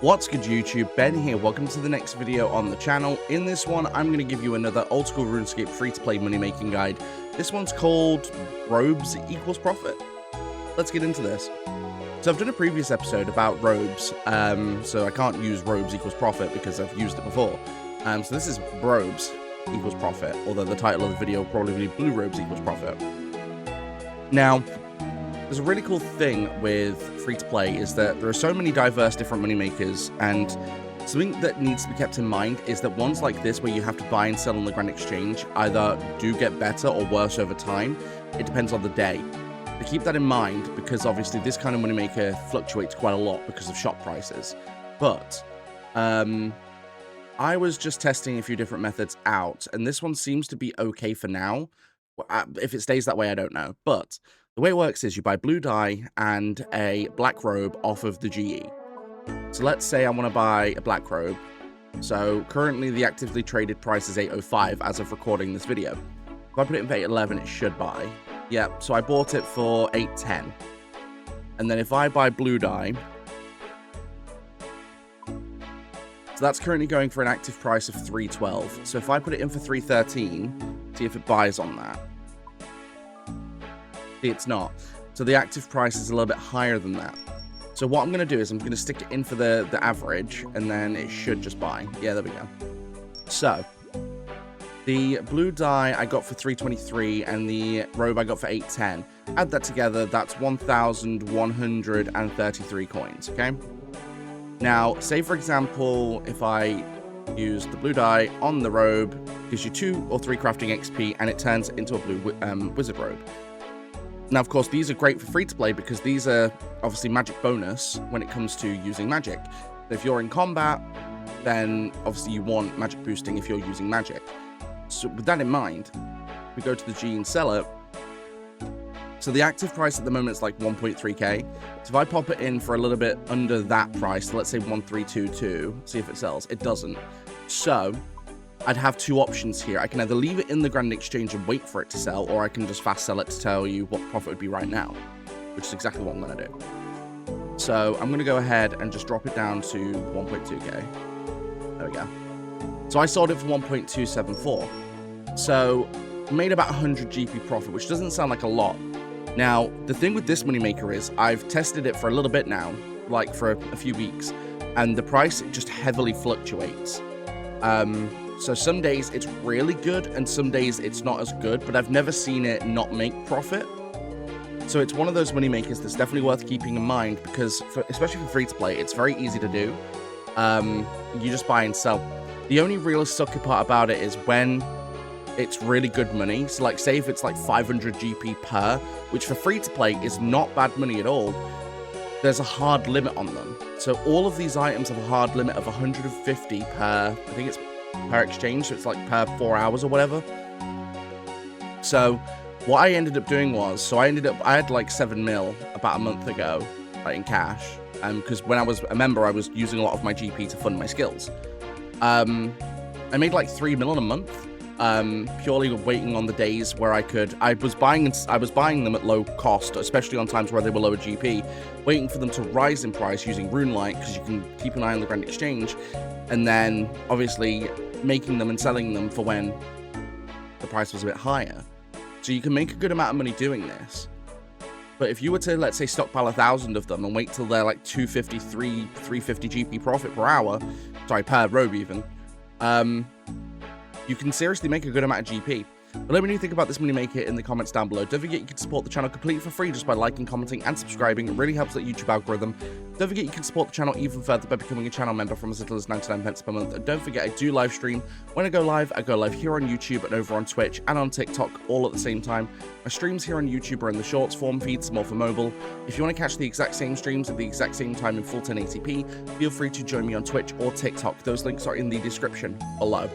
What's good YouTube, Ben here, welcome to the next video on the channel. In this one, I'm going to give you another Old School RuneScape free-to-play money-making guide. This one's called Robes Equals Profit. Let's get into this. So I've done a previous episode about robes, so I can't use Robes Equals Profit because I've used it before. So this is Robes Equals Profit, although the title of the video will probably be Blue Robes Equals Profit. Now, there's a really cool thing with free-to-play is that there are so many diverse different moneymakers, and something that needs to be kept in mind is that ones like this where you have to buy and sell on the Grand Exchange either do get better or worse over time. It depends on the day. So keep that in mind because obviously this kind of moneymaker fluctuates quite a lot because of shop prices. But I was just testing a few different methods out, and this one seems to be okay for now. If it stays that way, I don't know. But the way it works is you buy blue dye and a black robe off of the GE. So let's say I want to buy a black robe. So currently the actively traded price is 805 as of recording this video. If I put it in for 811, it should buy. Yeah, so I bought it for 810. And then if I buy blue dye, so that's currently going for an active price of 312. So if I put it in for 313, see if it buys on that. It's not. So the active price is a little bit higher than that. So what I'm going to do is I'm going to stick it in for the average, and then it should just buy. Yeah, there we go. So the blue dye I got for 323 and the robe I got for 810. Add that together, that's 1,133 coins, okay? Now, say for example, if I use the blue dye on the robe, gives you 2 or 3 crafting XP, and it turns it into a blue wizard robe. Now, of course, these are great for free-to-play because these are obviously magic bonus when it comes to using magic. So if you're in combat, then obviously you want magic boosting if you're using magic. So with that in mind, we go to the G and sell it. So the active price at the moment is like 1.3k. So if I pop it in for a little bit under that price, so let's say 1322, see if it sells. It doesn't. So I'd have 2 options here. I can either leave it in the Grand Exchange and wait for it to sell, or I can just fast sell it to tell you what the profit would be right now, which is exactly what I'm going to do. So I'm going to go ahead and just drop it down to 1.2k. There we go. So I sold it for 1.274. So made about 100 GP profit, which doesn't sound like a lot. Now, the thing with this moneymaker is I've tested it for a little bit now, like for a few weeks, and the price just heavily fluctuates. So some days it's really good and some days it's not as good, but I've never seen it not make profit. So it's one of those money makers that's definitely worth keeping in mind because especially for free to play, it's very easy to do. You just buy and sell. The only real sucky part about it is when it's really good money. So like say if it's like 500 GP per, which for free to play is not bad money at all, there's a hard limit on them. So all of these items have a hard limit of 150 per, I think it's per exchange, so it's like per 4 hours or whatever. So what I ended up doing was, I had like 7 mil about a month ago, like in cash, because when I was a member I was using a lot of my GP to fund my skills. I made like 3 mil in a month, purely waiting on the days where I was buying them at low cost, especially on times where they were lower GP, waiting for them to rise in price using RuneLight, because you can keep an eye on the Grand Exchange, and then obviously making them and selling them for when the price was a bit higher. So you can make a good amount of money doing this. But if you were to, let's say, stockpile 1,000 of them and wait till they're like 250, 350 GP profit per hour, sorry, per robe even, you can seriously make a good amount of GP. But let me know what you think about this moneymaker in the comments down below. Don't forget you can support the channel completely for free just by liking, commenting, and subscribing. It really helps that YouTube algorithm. Don't forget you can support the channel even further by becoming a channel member from as little as 99 pence per month. And don't forget I do live stream. When I go live here on YouTube and over on Twitch and on TikTok all at the same time. My streams here on YouTube are in the shorts form feed, more for mobile. If you want to catch the exact same streams at the exact same time in full 1080p, feel free to join me on Twitch or TikTok. Those links are in the description below.